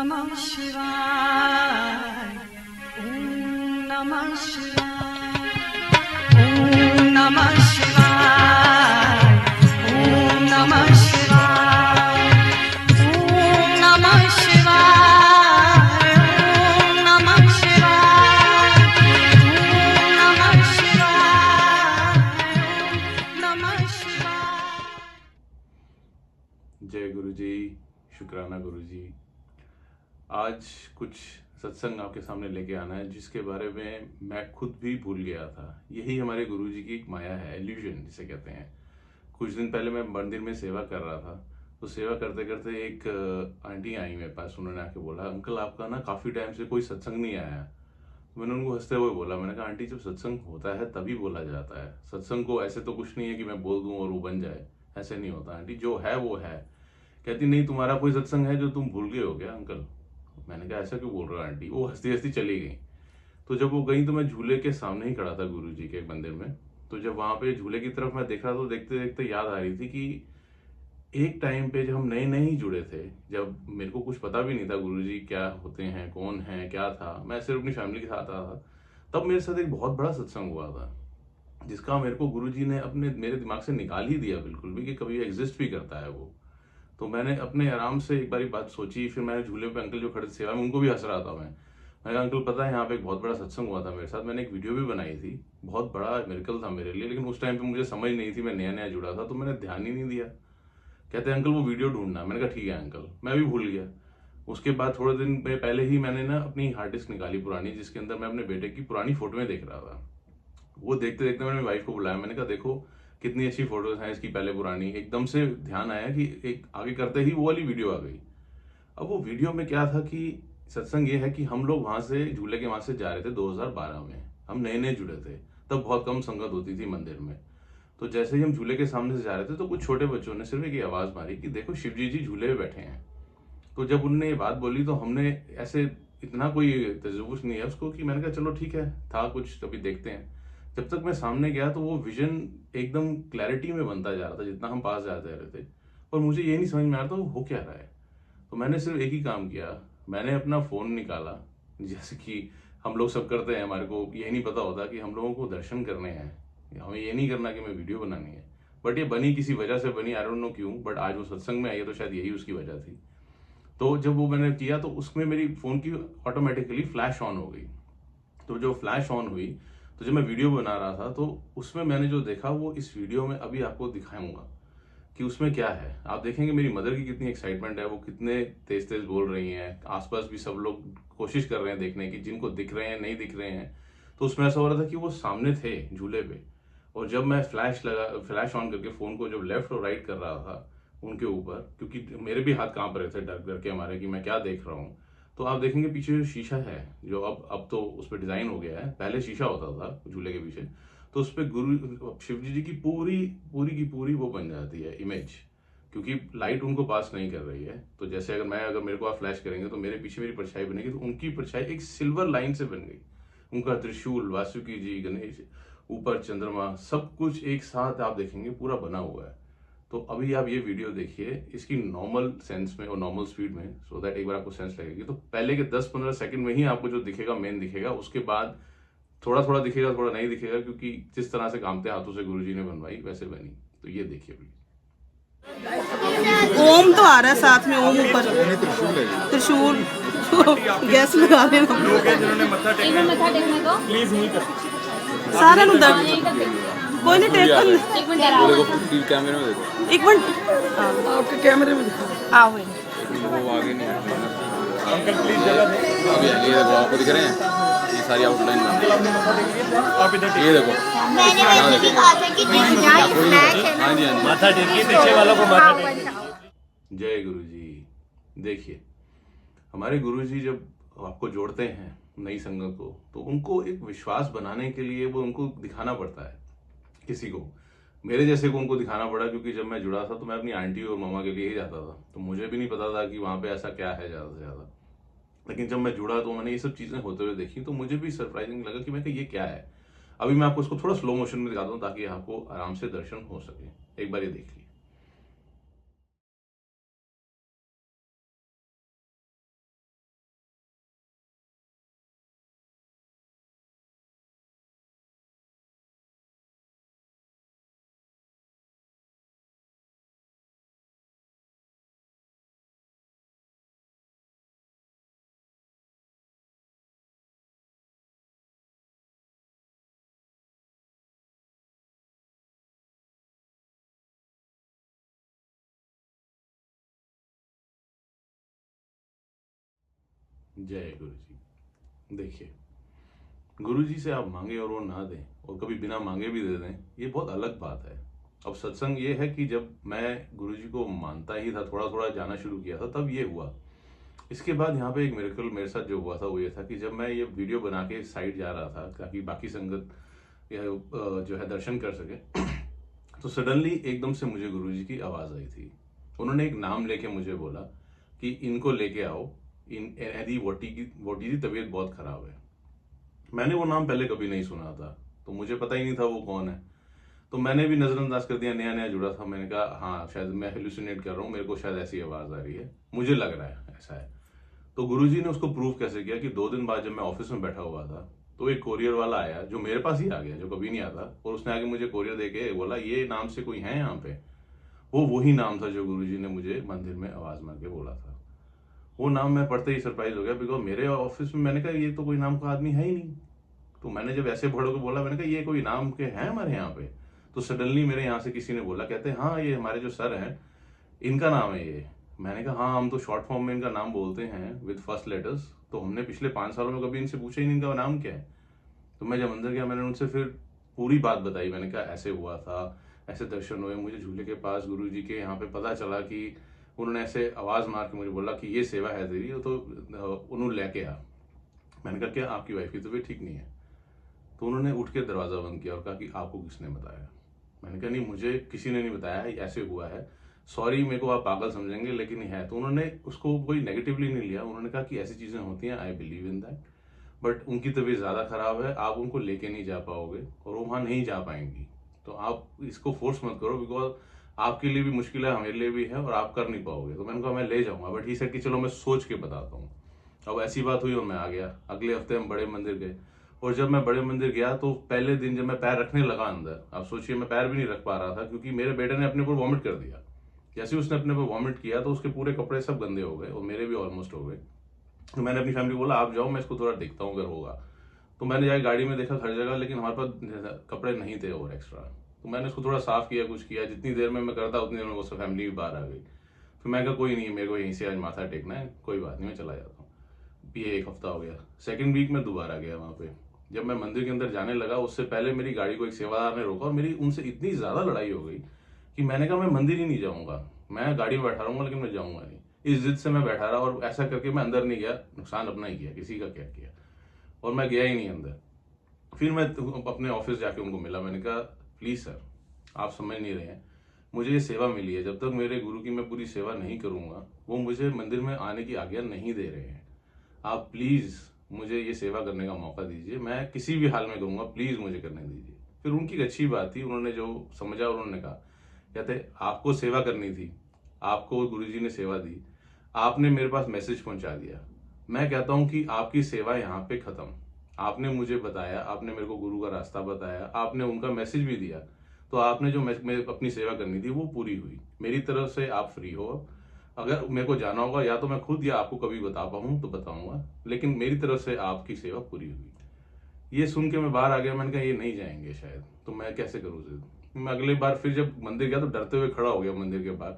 नमः शिवाय, ओम नमः शिवाय, ओम नमः शिवाय, ओम नमः शिवाय, ओम नमः शिवाय, ओम नमः शिवाय, ओम नमः शिवाय, ओम नमः शिवाय। जय गुरु जी, शुक्राना गुरु जी। आज कुछ सत्संग आपके सामने लेके आना है जिसके बारे में मैं खुद भी भूल गया था। यही हमारे गुरु जी की एक माया है, इल्यूजन जिसे कहते हैं। कुछ दिन पहले मैं मंदिर में सेवा कर रहा था, तो सेवा करते करते एक आंटी आई मेरे पास। उन्होंने आके बोला, अंकल आपका ना काफ़ी टाइम से कोई सत्संग नहीं आया। मैंने उनको हंसते हुए बोला, मैंने कहा आंटी जब सत्संग होता है तभी बोला जाता है। सत्संग को ऐसे तो कुछ नहीं है कि मैं बोल दूं और वो बन जाए, ऐसे नहीं होता आंटी, जो है वो है। कहती नहीं, तुम्हारा कोई सत्संग है जो तुम भूल गए हो क्या अंकल। मैंने कहा ऐसा क्यों बोल रहे हो आंटी। वो हंसती हंसती चली गई। तो जब वो गई तो मैं झूले के सामने ही खड़ा था गुरु जी के मंदिर में। तो जब वहां पे झूले की तरफ मैं देख रहा तो देखते देखते याद आ रही थी कि एक टाइम पे जब हम नए नए ही जुड़े थे, जब मेरे को कुछ पता भी नहीं था गुरु जी क्या होते हैं, कौन है, क्या था, मैं सिर्फ अपनी फैमिली के साथ आया था। तब मेरे साथ एक बहुत बड़ा सत्संग हुआ था जिसका मेरे को गुरु जी ने अपने मेरे दिमाग से निकाल ही दिया बिल्कुल भी कि कभी एग्जिस्ट भी करता है वो। तो मैंने अपने आराम से एक बारी बात सोची। फिर मैंने झूले पे अंकल जो खड़े थे सेवा में, उनको भी हंस रहा था मैंने कहा अंकल पता है यहाँ पे एक बहुत बड़ा सत्संग हुआ था मेरे साथ। मैंने एक वीडियो भी बनाई थी, बहुत बड़ा मिरेकल था मेरे लिए, लेकिन उस टाइम पे मुझे समझ नहीं थी, मैं नया नया जुड़ा था तो मैंने ध्यान ही नहीं दिया। कहते हैं अंकल वो वीडियो ढूंढना। मैंने कहा ठीक है अंकल। मैं भी भूल गया। उसके बाद थोड़े दिन पहले ही मैंने ना अपनी हार्ड डिस्क निकाली पुरानी, जिसके अंदर मैं अपने बेटे की पुरानी फोटोएं देख रहा था। वो देखते देखते मैंने वाइफ को बुलाया। मैंने कहा देखो कितनी अच्छी फोटोज हैं इसकी पहले पुरानी। एकदम से ध्यान आया कि एक आगे करते ही वो वाली वीडियो आ गई। अब वो वीडियो में क्या था कि सत्संग ये है कि हम लोग वहां से झूले के वहां से जा रहे थे 2012 में। हम नए नए जुड़े थे, तब बहुत कम संगत होती थी मंदिर में। तो जैसे ही हम झूले के सामने से जा रहे थे तो कुछ छोटे बच्चों ने सिर्फ एक आवाज मारी कि देखो शिव जी झूले में बैठे हैं। तो जब उनने ये बात बोली तो हमने ऐसे, इतना कोई तजुर्बा नहीं है उसको, कि मैंने कहा चलो ठीक है, था कुछ अभी देखते हैं। जब तक मैं सामने गया तो वो विजन एकदम क्लैरिटी में बनता जा रहा था जितना हम पास जाते रहे थे। और मुझे ये नहीं समझ में आ रहा था वो हो क्या रहा है। तो मैंने सिर्फ एक ही काम किया, मैंने अपना फोन निकाला, जैसे कि हम लोग सब करते हैं। हमारे को ये नहीं पता होता कि हम लोगों को दर्शन करने हैं, हमें ये नहीं करना कि हमें वीडियो बनानी है। बट ये बनी किसी वजह से बनी, आई डोंट नो क्यों, बट आज वो सत्संग में आई है तो शायद यही उसकी वजह थी। तो जब वो मैंने किया तो उसमें मेरी फोन की ऑटोमेटिकली फ्लैश ऑन हो गई। तो जो फ्लैश ऑन हुई, तो जब मैं वीडियो बना रहा था तो उसमें मैंने जो देखा वो इस वीडियो में अभी आपको दिखाऊंगा कि उसमें क्या है। आप देखेंगे मेरी मदर की कितनी एक्साइटमेंट है, वो कितने तेज तेज बोल रही हैं। आसपास भी सब लोग कोशिश कर रहे हैं देखने की, जिनको दिख रहे हैं नहीं दिख रहे हैं। तो उसमें ऐसा हो रहा था कि वो सामने थे झूले पे। और जब मैं फ्लैश ऑन करके फोन को जब लेफ्ट और राइट कर रहा था उनके ऊपर, क्योंकि मेरे भी हाथ कांप रहे थे डर डर के हमारे कि मैं क्या देख रहा हूँ। तो आप देखेंगे पीछे जो शीशा है, जो अब तो उस पर डिजाइन हो गया है, पहले शीशा होता था झूले के पीछे। तो उस पर गुरु शिव जी की पूरी पूरी की पूरी वो बन जाती है इमेज, क्योंकि लाइट उनको पास नहीं कर रही है। तो जैसे अगर मेरे को आप फ्लैश करेंगे तो मेरे पीछे मेरी परछाई बनेगी, तो उनकी परछाई एक सिल्वर लाइन से बन गई। उनका त्रिशूल, वासुकी जी, गणेश, ऊपर चंद्रमा, सब कुछ एक साथ आप देखेंगे पूरा बना हुआ है। तो अभी आप ये वीडियो देखिए इसकी नॉर्मल सेंस में और नॉर्मल स्पीड में, सो दैट एक बार आपको सेंस लगेगी। तो पहले के 10-15 सेकंड में ही आपको जो दिखेगा मेन दिखेगा, उसके बाद थोड़ा थोड़ा दिखेगा, थोड़ा नहीं दिखेगा, क्योंकि जिस तरह से कामते हाथों से गुरुजी ने बनवाई वैसे बनी। तो ये देखिए प्लीज। ओम तो आ रहा है साथ में, ओम ऊपर त्रिशूल गैस लगा देना सारे नु दर्द कोई नहीं टेक कर। एक मिनट वो देखो कैमरे में देखो, एक मिनट आपके कैमरे में दिखा। आओ वो आगे नहीं अंकल प्लीज जगह दे। अभी ये देखो आपको दिख रहे हैं ये सारी आउटलाइन आप इधर ये देखो। मैंने वैसे भी कहा था कि जहाँ ये फ्लैश है ना, हाँ जी हाँ जी, माथा टेकिए, पीछे वालों को माथा टेकिए। जय गुरु जी। देखिए हमारे गुरु जी जब आपको जोड़ते हैं नई संगत को, तो उनको एक विश्वास बनाने के लिए वो उनको दिखाना पड़ता है किसी को। मेरे जैसे को उनको दिखाना पड़ा, क्योंकि जब मैं जुड़ा था तो मैं अपनी आंटी और मामा के लिए ही जाता था, तो मुझे भी नहीं पता था कि वहां पे ऐसा क्या है ज्यादा से ज्यादा। लेकिन जब मैं जुड़ा तो मैंने ये सब चीजें होते हुए देखी, तो मुझे भी सरप्राइजिंग लगा कि मैं ये क्या है। अभी मैं आपको इसको थोड़ा स्लो मोशन में दिखाता हूँ ताकि आपको आराम से दर्शन हो सके। एक बार ये देख लीजिए। जय गुरु जी। देखिए, गुरु जी से आप मांगे और वो ना दें और कभी बिना मांगे भी दे दें, ये बहुत अलग बात है। अब सत्संग ये है कि जब मैं गुरु जी को मानता ही था, थोड़ा थोड़ा जाना शुरू किया था, तब ये हुआ। इसके बाद यहाँ पे एक मिरेकल मेरे साथ जो हुआ था वो ये था कि जब मैं ये वीडियो बना के साइड जा रहा था ताकि बाकी संगत जो है दर्शन कर सके, तो सडनली एकदम से मुझे गुरु जी की आवाज़ आई थी। उन्होंने एक नाम लेके मुझे बोला कि इनको लेके आओ, यदि वोटी की तबीयत बहुत खराब है। मैंने वो नाम पहले कभी नहीं सुना था, तो मुझे पता ही नहीं था वो कौन है। तो मैंने भी नज़रअंदाज कर दिया, नया नया जुड़ा था। मैंने कहा हाँ शायद मैं हेलुसिनेट कर रहा हूँ, मेरे को शायद ऐसी आवाज़ आ रही है, मुझे लग रहा है ऐसा है। तो गुरुजी ने उसको प्रूव कैसे किया कि 2 दिन बाद जब मैं ऑफिस में बैठा हुआ था तो एक कोरियर वाला आया जो मेरे पास ही आ गया, जो कभी नहीं आता, और उसने आके मुझे कोरियर देके बोला ये नाम से कोई है यहाँ पे। वो वही नाम था जो गुरुजी ने मुझे मंदिर में आवाज़ मार के बोला था। वो नाम मैं पढ़ते ही सरप्राइज हो गया, बिकॉज मेरे ऑफिस में मैंने कहा ये तो कोई नाम का आदमी है ही नहीं। तो मैंने जब ऐसे बड़ों को बोला, मैंने कहा ये कोई नाम के हैं हमारे यहाँ पे। तो सडनली मेरे यहाँ से किसी ने बोला, कहते हैं हाँ ये हमारे जो सर हैं इनका नाम है ये। मैंने कहा हाँ हम तो शॉर्ट फॉर्म में इनका नाम बोलते हैं विद फर्स्ट लेटर्स, तो हमने पिछले 5 सालों में कभी इनसे पूछा ही नहीं इनका नाम क्या है। तो मैं जब अंदर गया मैंने उनसे फिर पूरी बात बताई। मैंने कहा ऐसे हुआ था, ऐसे दर्शन हुए मुझे झूले के पास गुरु जी के, यहाँ पे पता चला कि उन्होंने ऐसे आवाज़ मार के मुझे बोला कि ये सेवा है तेरी, तो उन्होंने लेके आ। मैंने कहा क्या आपकी वाइफ की तबीयत ठीक नहीं है? तो उन्होंने उठ के दरवाज़ा बंद किया और कहा कि आपको किसने बताया? मैंने कहा नहीं मुझे किसी ने नहीं बताया, ऐसे हुआ है, सॉरी मेरे को आप पागल समझेंगे लेकिन है। तो उन्होंने उसको कोई नेगेटिवली नहीं लिया, उन्होंने कहा कि ऐसी चीज़ें होती हैं, I believe in that, but उनकी तबीयत ज़्यादा ख़राब है, आप उनको लेके नहीं जा पाओगे और वो वहाँ नहीं जा पाएंगी, तो आप इसको फोर्स मत करो, बिकॉज आपके लिए भी मुश्किल है, हमारे लिए भी है, और आप कर नहीं पाओगे। तो मैंने कहा मैं ले जाऊँगा, बट ही सेड कि चलो मैं सोच के बताता हूँ। अब ऐसी बात हुई और मैं आ गया। अगले हफ्ते हम बड़े मंदिर गए, और जब मैं बड़े मंदिर गया तो पहले दिन जब मैं पैर रखने लगा अंदर, आप सोचिए मैं पैर भी नहीं रख पा रहा था क्योंकि मेरे बेटे ने अपने ऊपर वॉमिट कर दिया। जैसे उसने अपने ऊपर वॉमिट किया तो उसके पूरे कपड़े सब गंदे हो गए और मेरे भी ऑलमोस्ट हो गए। तो मैंने अपनी फैमिली को बोला आप जाओ, मैं इसको थोड़ा देखता हूँ अगर होगा। तो मैंने जाके गाड़ी में देखा हर जगह, लेकिन हमारे पास कपड़े नहीं थे और एक्स्ट्रा। तो मैंने उसको थोड़ा साफ किया, कुछ किया, जितनी देर में मैं करता उतनी देर में वो सब फैमिली भी बाहर आ गई। फिर मैं कहा कोई नहीं मेरे को यहीं से आज माथा टेकना है, कोई बात नहीं मैं चला जाता हूँ। ये 1 हफ्ता हो गया। सेकेंड वीक में दोबारा गया वहाँ पे। जब मैं मंदिर के अंदर जाने लगा उससे पहले मेरी गाड़ी को एक सेवादार ने रोका और मेरी उनसे इतनी ज़्यादा लड़ाई हो गई कि मैंने कहा मैं मंदिर ही नहीं जाऊँगा, मैं गाड़ी में बैठा रहूँगा लेकिन मैं जाऊँगा नहीं। इस जिद से मैं बैठा रहा और ऐसा करके मैं अंदर नहीं गया। नुकसान अपना ही किया, किसी का क्या किया, और मैं गया ही नहीं अंदर। फिर मैं अपने ऑफिस जाके उनको मिला, मैंने कहा प्लीज़ सर आप समझ नहीं रहे हैं, मुझे ये सेवा मिली है, जब तक मेरे गुरु की मैं पूरी सेवा नहीं करूँगा वो मुझे मंदिर में आने की आज्ञा नहीं दे रहे हैं। आप प्लीज़ मुझे ये सेवा करने का मौका दीजिए, मैं किसी भी हाल में करूँगा, प्लीज़ मुझे करने दीजिए। फिर उनकी एक अच्छी बात थी, उन्होंने जो समझा उन्होंने कहा, कहते आपको सेवा करनी थी, आपको गुरुजी ने सेवा दी, आपने मेरे पास मैसेज पहुंचा दिया। मैं कहता हूं कि आपकी सेवा यहाँ पे खत्म। आपने मुझे बताया, आपने मेरे को गुरु का रास्ता बताया, आपने उनका मैसेज भी दिया, तो आपने जो मैं अपनी सेवा करनी थी वो पूरी हुई। मेरी तरफ से आप फ्री हो। अगर मेरे को जाना होगा या तो मैं खुद या आपको कभी बता पाऊँ तो बताऊंगा, लेकिन मेरी तरफ से आपकी सेवा पूरी हुई। ये सुन के मैं बाहर आ गया। मैंने कहा ये नहीं जाएंगे शायद, तो मैं कैसे करूँ जिद। मैं अगली बार फिर जब मंदिर गया तो डरते हुए खड़ा हो गया मंदिर के बाहर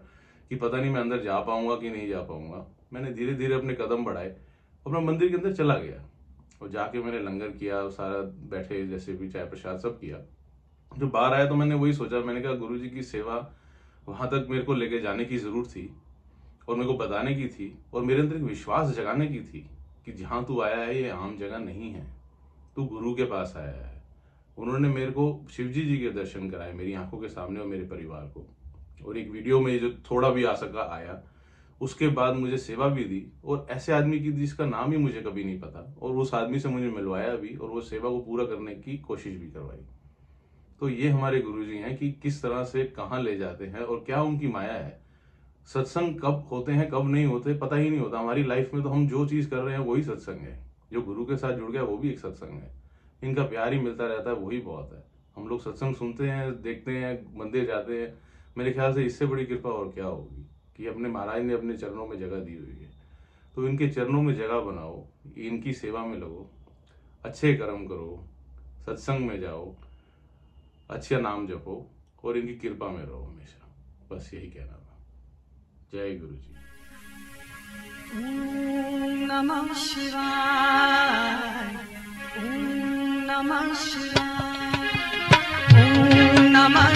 कि पता नहीं मैं अंदर जा पाऊंगा कि नहीं जा पाऊंगा। मैंने धीरे धीरे अपने कदम बढ़ाए और मैं मंदिर के अंदर चला गया और जाके मैंने लंगर किया, सारा बैठे जैसे भी चाय प्रसाद सब किया। जो बाहर आया तो मैंने वही सोचा, मैंने कहा गुरु जी की सेवा वहां तक मेरे को लेके जाने की जरूरत थी और मेरे को बताने की थी और मेरे अंदर एक विश्वास जगाने की थी कि जहाँ तू आया है ये आम जगह नहीं है, तू गुरु के पास आया है। उन्होंने मेरे को शिवजी जी के दर्शन कराए मेरी आंखों के सामने और मेरे परिवार को, और एक वीडियो में जो थोड़ा भी आ सका आया। उसके बाद मुझे सेवा भी दी और ऐसे आदमी की जिसका नाम ही मुझे कभी नहीं पता, और उस आदमी से मुझे मिलवाया भी और वो सेवा को पूरा करने की कोशिश भी करवाई। तो ये हमारे गुरुजी हैं कि किस तरह से कहाँ ले जाते हैं और क्या उनकी माया है। सत्संग कब होते हैं कब नहीं होते पता ही नहीं होता। हमारी लाइफ में तो हम जो चीज़ कर रहे हैं वही सत्संग है। जो गुरु के साथ जुड़ गया वो भी एक सत्संग है। इनका प्यार ही मिलता रहता है, वही बहुत है। हम लोग सत्संग सुनते हैं, देखते हैं, मंदिर जाते हैं, मेरे ख्याल से इससे बड़ी कृपा और क्या होगी कि अपने महाराज ने अपने चरणों में जगह दी हुई है। तो इनके चरणों में जगह बनाओ, इनकी सेवा में लगो, अच्छे कर्म करो, सत्संग में जाओ, अच्छा नाम जपो और इनकी कृपा में रहो हमेशा। बस यही कहना था। जय गुरु जी। नमः शिवाय ओम नमः शिवाय ओम नमः